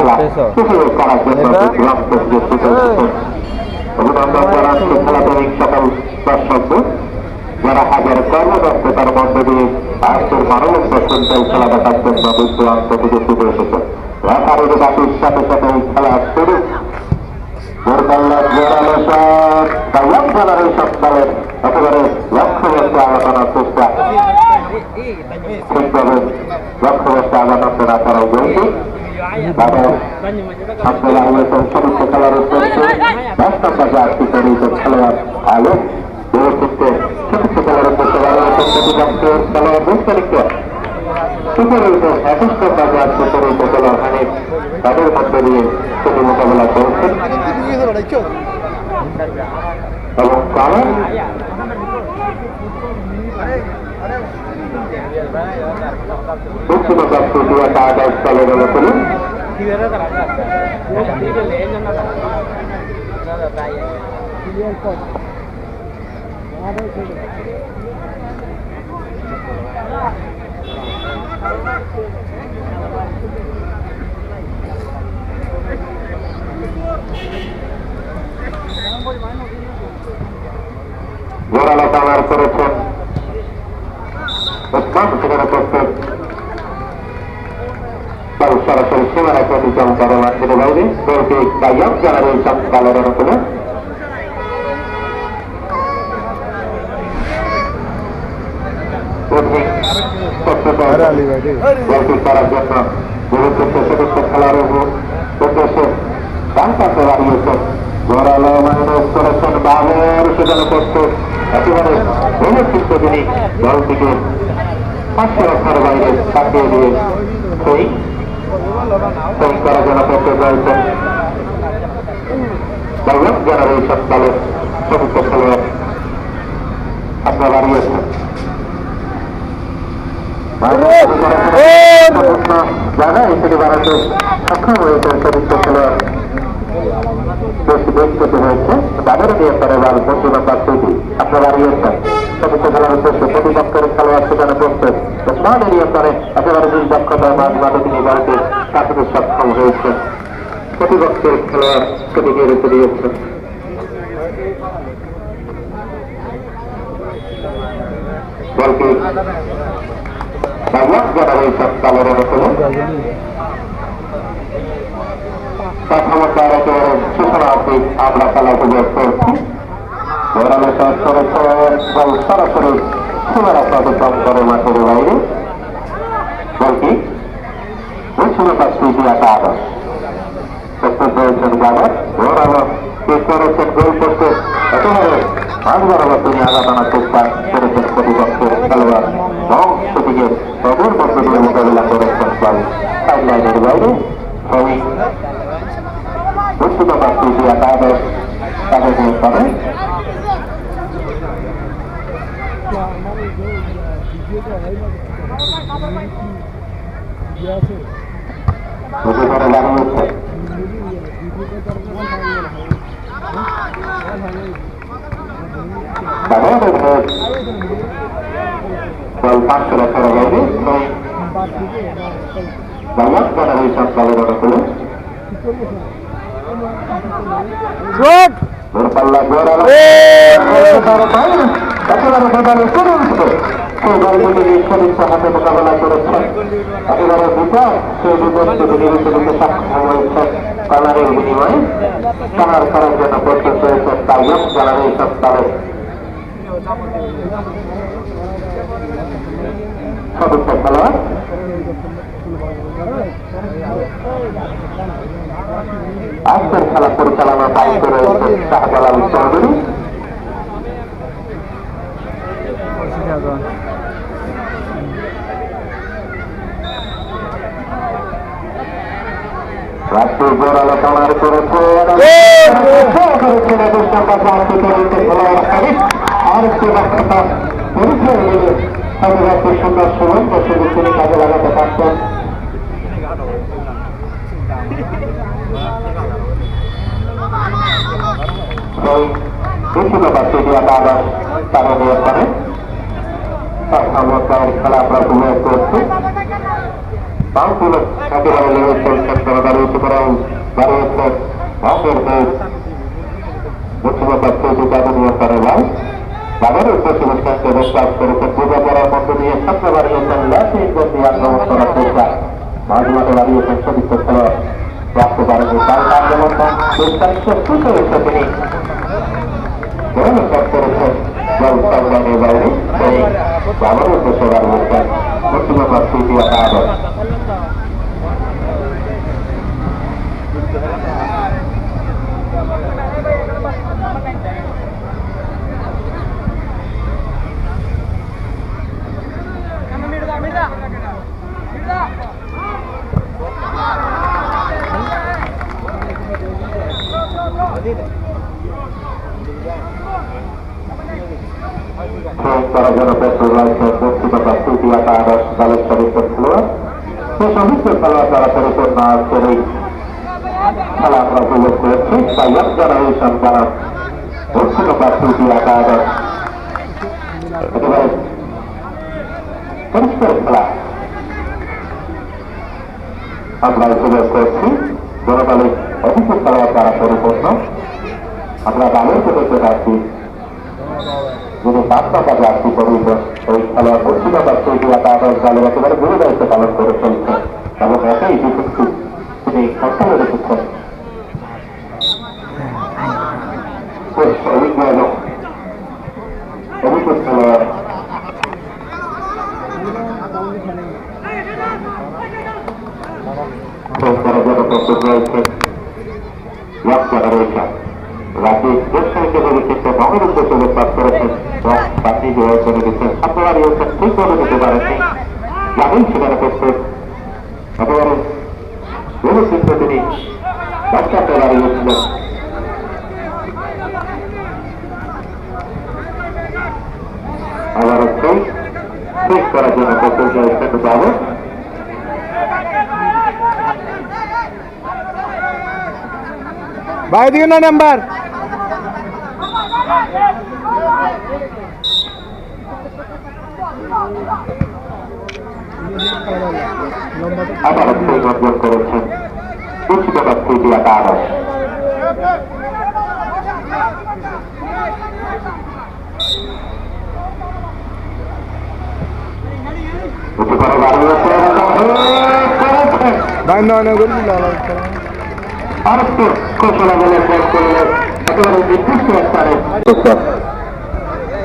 খেলা শুরু করার জন্য অভিনন্দন জানাচ্ছি খেলাধুলিক সকল দর্শকদের যারা হাজার কর্মব্যস্ততার মধ্যে দিয়ে আজকের মানবন্ত ফুটবল খেলা দেখার জন্য বিদ্যমান প্রতিযোগিতা এসেছে। রেফারির বাতির সাথে সাথে এই খেলা শুরু। দলের একেবারে লক্ষ্যবর্তী আলোচনার চেষ্টা ঠিকভাবে লক্ষ্যবর্তী আলোচনা না করাই যৌতুক তাদের সামনে দাঁড়িয়েছেন সমস্ত খেলার উদ্দেশ্যে রাষ্ট্রপতি আর্থিক খেলোয়াড় আলো ক্ষেত্রে সমস্ত খেলার উদ্দেশ্যে দাঁড়িয়েছেন প্রতিপক্ষের খেলোয়াড় বিস্তারিত সুপরিচিত একষ্ট কাজে আত্মপরিচিত খেলোয়াড় হানিফ তাদের মধ্যে দিয়ে সেটি মোকাবেলা করছেন এবং কারণ দক্ষিণ পক্ষে দু একটা আদায় স্থলে গেল তুলুন জোরালো কামার করেছেন সেখানে করতে সরাসরি সীমানা প্রতিক্রম করে মাঠের বাইরে দলকে কাইয়াম জানাবেন কালের অনুকূলে করার জন্য গুরুত্বপূর্ণ খেলার উদ্দেশ্যে ডান পাশে দাঁড়িয়েছেন জোরালো মাইনাস করেছেন বাবর সেখানে করতে একেবারে অনুষ্ঠিত তিনি দলটিকে 500 রাখার বাইরে কাটিয়ে দিয়ে সেই করার জন্য করতে চাইছেন জেনারেশন দলের সমস্ত খেলোয়াড় আপনার দাঁড়িয়েছেন জায়গায় তিনি বাড়াতে সক্ষম হয়েছেন সমস্ত খেলোয়াড় বেশি ব্যক্তিগত হয়েছে তাদের দিয়ে পরে বন্ধু নাম্বার 2 আপনার দাঁড়িয়েছেন সমস্ত খেলার উদ্দেশ্যে প্রতিপক্ষের খেলোয়াড় সেখানে করতেন মাঠ এরিয়া পরে একেবারে দুই দক্ষতার মাঝে তিনি বাড়িতে কাটাতে সক্ষম হয়েছেন প্রতিপক্ষের খেলোয়াড় সেটিকে রেখে দিয়েছেন বলকে কালের অনুকূলে সূচনা আমরা খেলা উপযোগ করছি সরাসরি সীমানা প্রতিক্রম করে মাঠের বাইরে বলকি দক্ষিণ পাশে একটা আদর্শ প্রস্তুত হয়েছেন গাবার ঘোরালো করেছেন গোল করতে একেবারে মাঝ বরাবর তিনি আঘাত আনার চেষ্টা করেছেন প্রতিপক্ষের খেলোয়াড় এবং সেটিকে তদুর মধ্যে দিয়ে মোকাবিলা করেছেন সাইড লাইনের বাইরে শ্রমিক দক্ষিণ পাশে একটা আদর্শ তাদের নিয়ে করে দাঁড়িয়েছে বল 500 রাখার বাইরে জেনারেশন দলের অনুকূলে পাল্লা জোরালো হাতে মোকাবেলা করেছেন একেবারে বিচার সেই বিপদকে বিনিয়োগ সক্ষম হয়েছেন কালারের বিনিময়ে কালার করার জন্য প্রস্তুত হয়েছেন কাইয়াম জেনারেশন দলের সদস্য খেলোয়াড় আজকের খেলা পরিচালনা দায়িত্ব রয়েছে শাহজালাল চৌধুরী রাষ্ট্রীয় জোরালো কামার করেছে আরেকটি দক্ষতা পরিচয় দিলে সর্বরাত্রি সুন্দর সুমন্ত সুযোগ তিনি কাজে লাগাতে পারতেন বিভিন্ন বাচ্চা দিয়ে আবার তারা নিয়ে করে তার সামর্থ্যের খেলা আমরা উপভোগ করছি বাউন্সগুলো একেবারে লেগে চলছেন দাঁড়িয়ে করে কাজ করেছেন পূজা করার মধ্য দিয়ে সামনে বাড়িয়েছেন লাঠি গতি আক্রমণ করার চেষ্টা মাঝমাঠে বাড়িয়েছেন সতীর্থ খেলোয়াড় রাখতে পারেনি তার আক্রমণ চেষ্টা শুরু হয়েছে তিনি কাজ করেছেন বল সামলানের বাইরে সেই আবারও উদ্দেশ্যে বাড়িয়েছেন পশ্চিমবঙ্গ তৃতীয় আবার করার জন্য প্রস্তুত রয়েছে পশ্চিমবঙ্গ তৃতীয় আদর্শ দলের সদস্য খেলোয়াড় সেই সমস্ত খেলোয়াড় তারা পরিপূর্ণ আজকের এই খেলা আমরা উপভোগ করেছি তাই এক জেনারেশন যারা পশ্চিমবঙ্গ তৃতীয় আদর্শ একেবারে পরিষ্কার খেলা আমরা উপভোগ করছি জনদলের অভিযোগ খেলোয়াড় তারা পরিপূর্ণ আমরা দলের দেখতে পাচ্ছি যিনি 5 টাকা যাত্রী পরিবহন ওই খেলোয়াড় পশ্চিমবঙ্গ তৃতীয় আদর্শ দলের একেবারে গুরু দায়িত্ব পালন করে চলছে এবং এটাই বিপক্ষে তিনি সন্তান রেখেছেন অভিযোগ খেলোয়াড় করার জন্য প্রস্তুত রয়েছে রাজ্যে দেশকে ক্ষেত্রে ভ্রমণ উদ্দেশ্যে প্রস্তাব করেছেন বাকি জয় করে দিচ্ছেন আপনারা ঠিক করে দিতে পারেননি যাবেন সেখানে প্রস্তুত একেবারে বহুচিত্র তিনি বাচ্চাতে দাঁড়িয়েছিলেন আবার শেষ করার জন্য প্রস্তুত রয়েছেন যাবে ভাই দিও না নাম্বার আবার অর্জন করেছেন পশ্চিমবঙ্গ তৃতীয় আদর্শ ভাই নয় বলছিল আরেকটু ঘোষণা বলে শেষ করলেন একেবারে নির্দিষ্ট স্থানে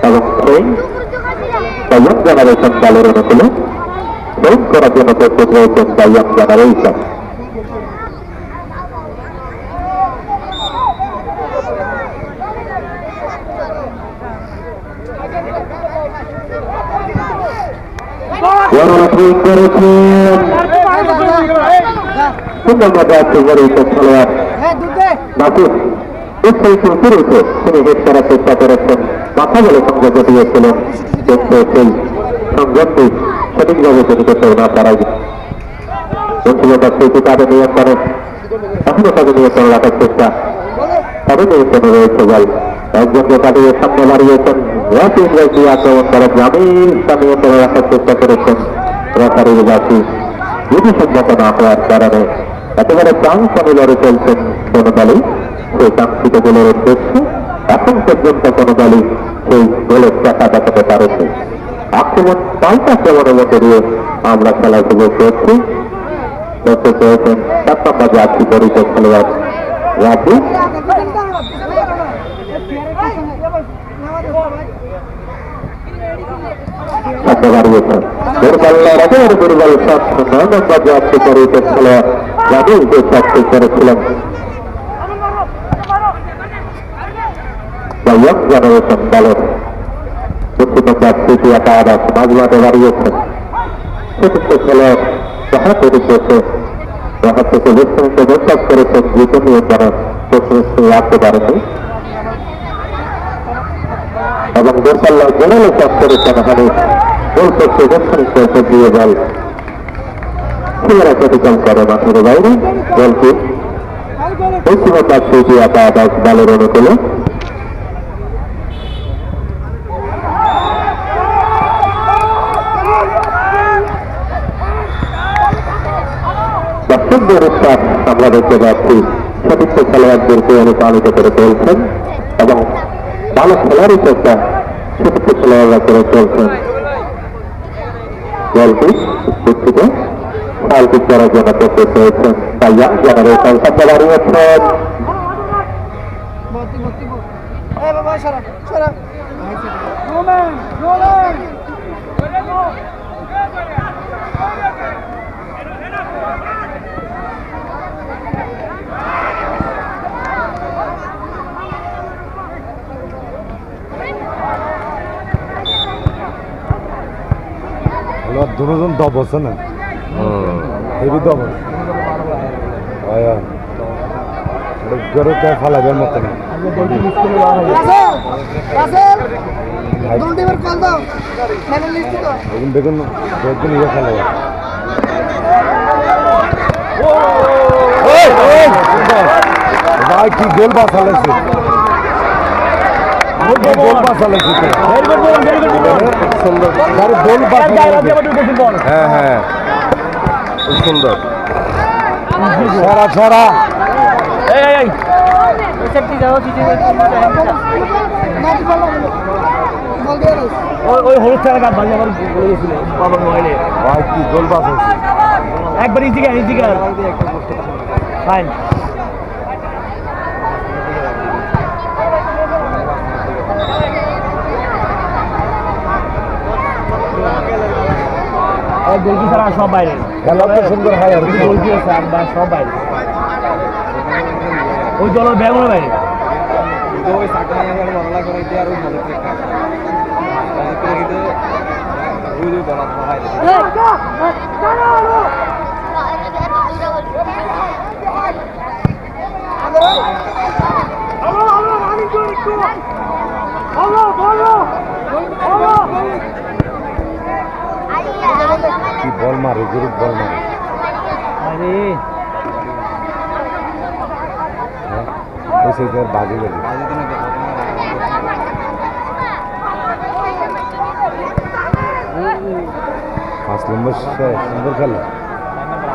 এবং সেই তাইয়াম জেনারেশন দলের অনুকূলে শেষ করার জন্য প্রস্তুত রয়েছেন তাইয়াম জেনারেশন সুন্দরভাবে আছে খেলোয়াড় নাসির শুরুতে তিনি হেড করার চেষ্টা করেছেন মাথা বলে সংযোগ দিয়েছিলেন কিন্তু সেই সংযোগটি সঠিকভাবে তিনি করতে না পারাই পশ্চিমবঙ্গ সেই তাদের নিয়ন্ত্রণে এখনো তাদের নিয়ন্ত্রণ রাখার চেষ্টা তাদের নিয়ন্ত্রণে রয়েছে বল একজনকে কাটিয়ে সামনে বাড়িয়েছেন আক্রমণ করে গ্রামীণ নিয়ন্ত্রণে রাখার চেষ্টা করেছেন রেফারির বাসী বিধিসম্মত না হওয়ার কারণে একেবারে প্রাণপণে লড়ে চলছেন কোন দলই সেই কাঙ্ক্ষিত গোলের উদ্দেশ্যে এখন পর্যন্ত কোন দলই সেই গোলের টাকা দেখাতে পারেনি আক্রমণ পাল্টা আক্রমণের মধ্যে দিয়ে আমরা খেলা উপভোগ করছি প্রস্তুত হয়েছেন 7 নম্বর যাত্রী পরিচয় খেলোয়াড় রাজু বাড়িয়েছেন দুর্বল 9 নম্বর যাত্রী পরিচয় খেলোয়াড় রাজু যে চাকরি করেছিলেন জেনারেশন দলের পশ্চিমবঙ্গ তৃতীয় আদর্শ মাঝমাঠে দাঁড়িয়েছেন চতুর্থ খেলোয়াড় যাহা পরিচয়কে যাহা থেকে বিস্তারিত প্রস্তাব করেছেন জিতে নিয়ন্ত্রণ প্রশ্ন রাখতে পারেনি এবং দোসাল্লাহ জেনারেল চাষ করেছেন এখানে গোল করতে বিস্তারিত দিয়ে বল ছেলেরা প্রতিকাল করে মাঠের বাইরে বলটি পশ্চিমবঙ্গ তৃতীয় আদর্শ দলের অনুকূলে আমরা দেখতে পাচ্ছি সতীর্থ খেলোয়াড়দেরকে অনুপ্রাণিত করে চলছেন এবং ভালো খেলারই চেষ্টা ছোট খেলোয়াড়রা করে চলছেন। বলটি দুঃখিত ফাউলটি করার জন্য প্রস্তুত হয়েছেন তাইয়া জেনারেশন সামনে দাঁড়িয়েছেন। দুজন দব আছে না হেভি দব গরুকে ফালাবের মতো না বেগুন বেগুন ইয়ে ফেলে ভাই কি গোল বাঁচালেছে হ্যাঁ হ্যাঁ খুব সুন্দর সারা সারা ওই হলুদ খেলা কাপ বাজে আমার বলে গেছিল বাবার মোবাইলে ভাই কি গোল বাঁচাচ্ছে একবার ইজি গার ফাইন গোলকি ছাড়া সব বাইরে খেলা তো সুন্দর হয় আর গোলকি আছে আর সব বাইরে ওই দলের ব্যাগও বাইরে কি বল মারে গ্রুপ বল মারে আরে ওই বাজি গেল 5 নম্বর সুন্দর খেলা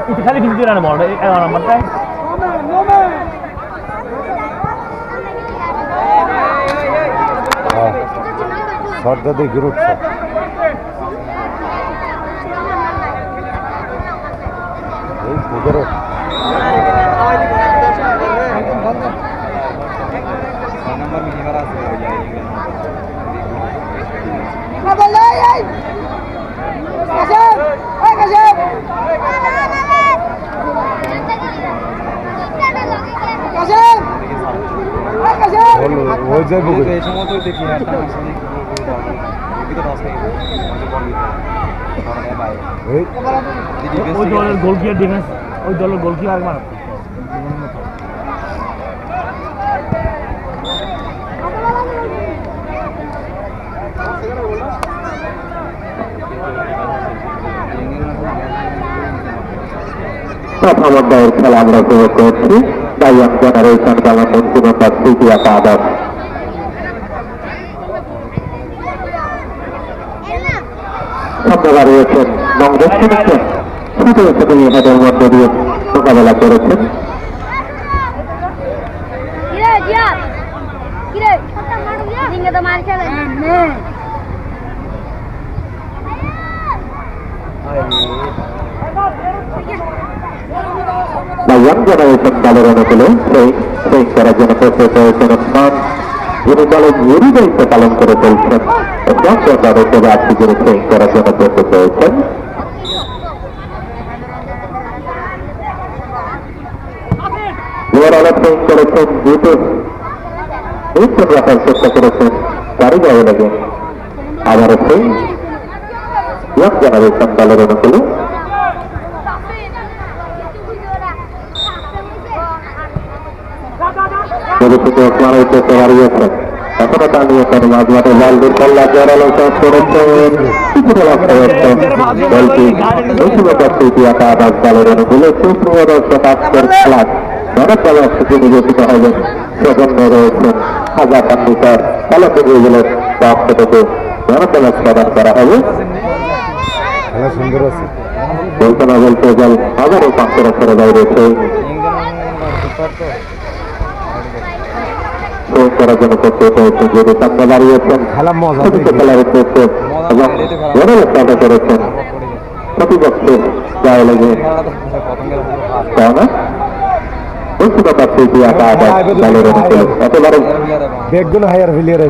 এটা খালি কিন্তু না বল 11 নম্বরটা শর্টটা দিয়ে গ্রুপ এই পুজোর ওই যাইব এই সময় তো দেখি ওই দলের গোলকিপার ডিফেন্স ওই দলের গোলকিপার মার প্রথমবারের খেলা আমরা উপভোগ করছি ডাইয়ান জেনারেশন যেমন অন্তিমতার তৃতীয় একাদশ। সামনে দাঁড়িয়েছেন এবং দেখতে পাচ্ছেন ছোট ছোট মেয়েদের মধ্য দিয়ে মোকাবেলা করেছেন। ডাইয়ান জেনারেশন দলের অনুকূলে সেই করার জন্য প্রস্তুত হয়েছেন ওসমান, যিনি দলের জরুরি দায়িত্ব পালন করে চলছেন এবং তাদেরকে আজকে যিনি সেই করার জন্য প্রস্তুত হয়েছেন। করেছেন দ্রুত রাখার চেষ্টা করেছেন গাড়ি যাওয়া লাগে আবারও সেই জেনারেশন দলের অনুকূলে হারিয়েছেন। এখনো তা নিয়ে কোন মাঝমাঠে লাল দুর্বল্লা জোরালো চাষ করেছেন কিছুটা লক্ষ্য হচ্ছেন দলটি একাদশ দলের অনুকূলে সুপ্রিয় দর্শক আজকের খেলার জনপ্রবাস থেকে নিবেদিত হবেন সেজন্য রয়েছেন হাজার পান্ডিতার খেলাপ্রেমীগুলোর পক্ষ থেকে জনপ্রবাস প্রদান করা হবে। খেলা সুন্দর আছে বলতে না বলতে জল হাজারো পাঁচশো করে বাইরেছে প্রয়োগ করার জন্য প্রস্তুত হয়েছে যদি সামনে দাঁড়িয়েছেন খেলা মজা প্রতিপক্ষ খেলার উদ্দেশ্যে এবং বড় চেষ্টা করেছেন প্রতিপক্ষের গায়ে লেগে না উচ্চতা তৃতীয় একেবারে বেগুন হায়ার ভিলিয়ার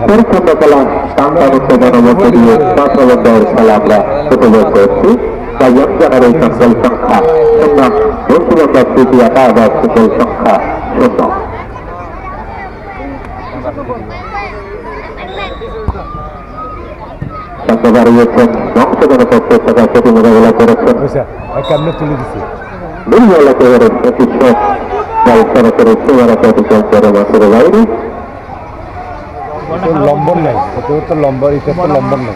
পরিচ্ছন্ন খেলা কামটা হচ্ছে জনমধ্য দিয়ে পাঁচবন্ধের খেলা আমরা উপভোগ করছি তাই ইয়ং জেনারেশন গোল সংখ্যা শূন্য উচ্চতা তৃতীয় গোল সংখ্যা শূন্য সামনে দাঁড়িয়েছেন বংশধর পক্ষের সাথে সেটি মোকাবেলা করেছেন কেমনে তুলে দিচ্ছে দুর্বল একেবারে প্রতিশোধ বল সরাসরি সীমারেখা অতিক্রম করে মাঠের বাইরে লম্বর নাই তো লম্বর এটা তো লম্বর নাই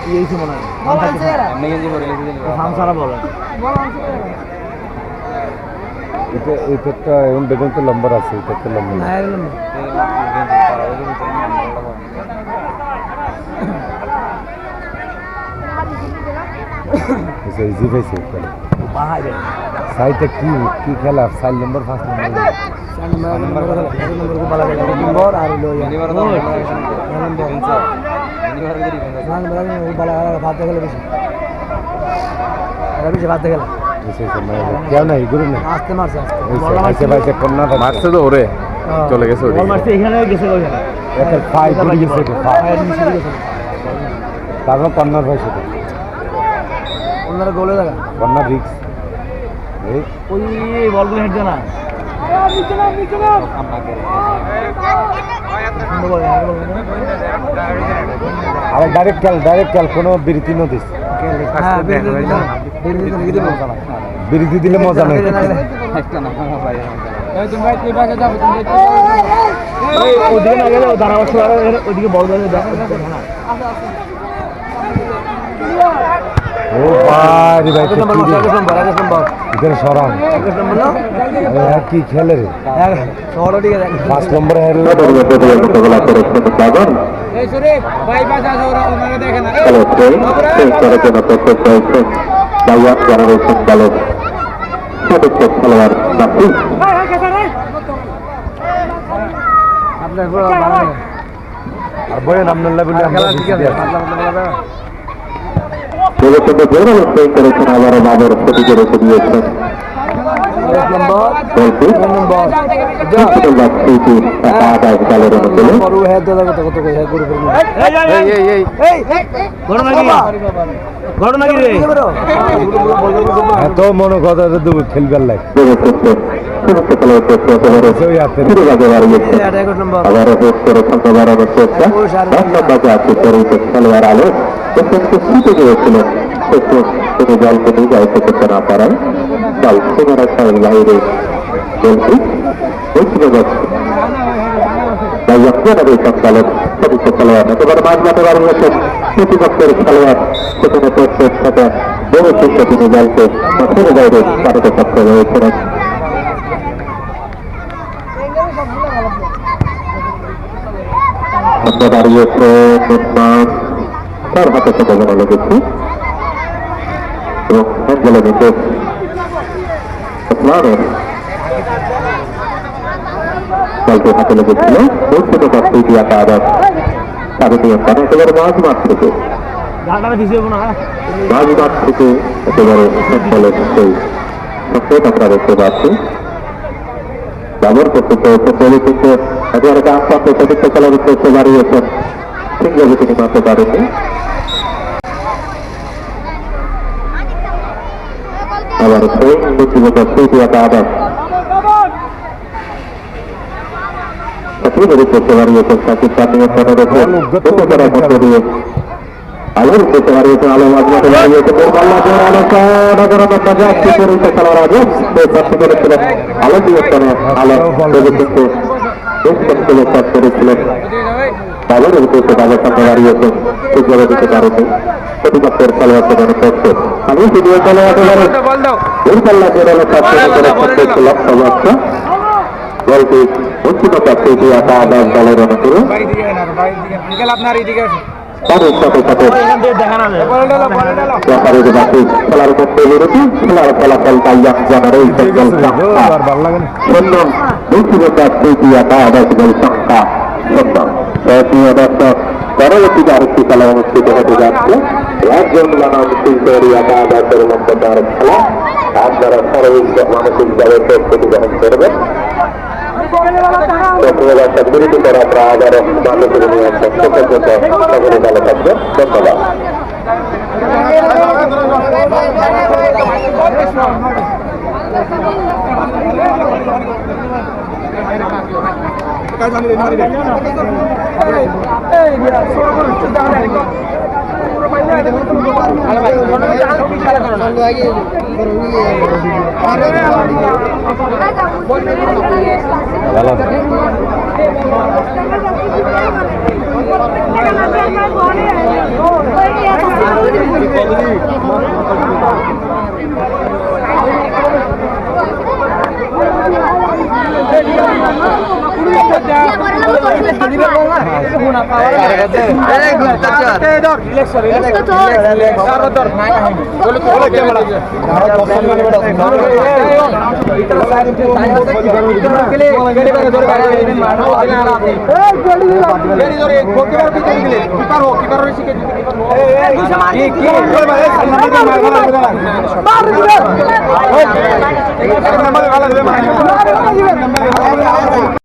এটা এখন বেগুন তো লম্বর আছে এটা তো লম্বর নাই ইজি পাইছে সাইটে কি খেলা 4 নম্বর 5 নম্বর আর কেউ নাই গুরু না মারছে তো ওরে চলে গেছে তারপর কর্নার ভাই সেটা গোলে দেখা কর্নার রিক্স ওই বলগুলো হেঁটে না আরে ডাইরেক্ট খেল কোনো বিরতি নদিস বিরতি দিলে মজা নাই ওদিকে না গেলে দাঁড়াবার ওদিকে বল ও ভাই ভাই ইধারে সরান কি খেলে রে 5 নম্বর মোকাবেলা করেছেন বাবন করার জন্য প্রস্তুত হয়েছে ইয়ং জেনারেশন দলের সদস্য খেলোয়াড় বাপি আর বয়েন আপনার লেভেলে আমরা করেছেন আবারও বাবর ক্ষতিকে রেখে দিয়েছেন এত মনে কথা খেলবার লাগে খেলোয়াড় আলো ছুটে গিয়েছিলেন তিনি দলকে নির্বাহিত করতে না পারায় দল সীমারেখার বাইরে বলছি খেলোয়াড় একেবারে মাঝ মাঠে বাড়িয়েছেন প্রতিপক্ষের খেলোয়াড় সেখানে প্রস্তুত থাকে বড় শিক্ষা তিনি দলকে মাঠের বাইরে পাঠাতে সক্ষম হয়েছিলেন দাঁড়িয়েছে তার হাতে সাথে জানা লেগেছি এবং অ্যাঞ্জেলো মেন্ডেস দলকে হাতে লেগেছিল আবার তাদের নিয়ন্ত্রণ একেবারে মাঝ মাঠ থেকে একেবারে সেই সংকেত আমরা দেখতে পাচ্ছি ব্যবহার করতে চেয়েছে কিন্তু একেবারে আস্তে সতীর্থ খেলার উদ্দেশ্যে দাঁড়িয়েছেন সিংহকে তিনি মানতে পারেননি আবার সেই ব্যক্তিগত তৃতীয়তা আবার উদ্দেশ্যে দাঁড়িয়েছেন সাকিব তার নিয়ন্ত্রণে রেখে করার মধ্য দিয়ে আলোর উদ্দেশ্যে দাঁড়িয়েছেন আলো মাঝমাঠে দাঁড়িয়েছেন খেলার আগে করেছিলেন আলো নিয়ন্ত্রণে আলো কিন্তু বেশ কষ্টে কাজ করেছিলেন তাদের উদ্দেশ্যে তাদের সামনে দাঁড়িয়েছেন ঠিকভাবে দিতে পারেনি প্রতিপক্ষের খেলোয়াড় সেখানে করছে আমি ভিডিও চলে একেবারে দূরপাল্লা জোরালো কাজ করেছেন লক্ষ্য লক্ষ্য বলটি উচ্চতা তৃতীয় আদাস দলের অনুকূলে তাদের সাথে সাথে খেলার মধ্যে বিরতি খেলার ফলাফল ইয়ং জেনারেশন গোল সংখ্যা শূন্য উচ্চতা তৃতীয় আদাস গোল সংখ্যা শূন্য। প্রিয় দর্শক, পরবর্তীতে আরেকটি খেলা অনুষ্ঠিত হতে যাচ্ছে। একজন বনাম শিলচর একাদশের মধ্যকার খেলা। আপনারা শারীরিক মানসিকভাবে প্রস্তুতি গ্রহণ করবেন। প্রিয় দর্শক, বিরতি করা প্রায় আবারও মাঠে ফিরে নিয়ে আসছেন। সে পর্যন্ত সকলে ভালো থাকবেন। ধন্যবাদ। কি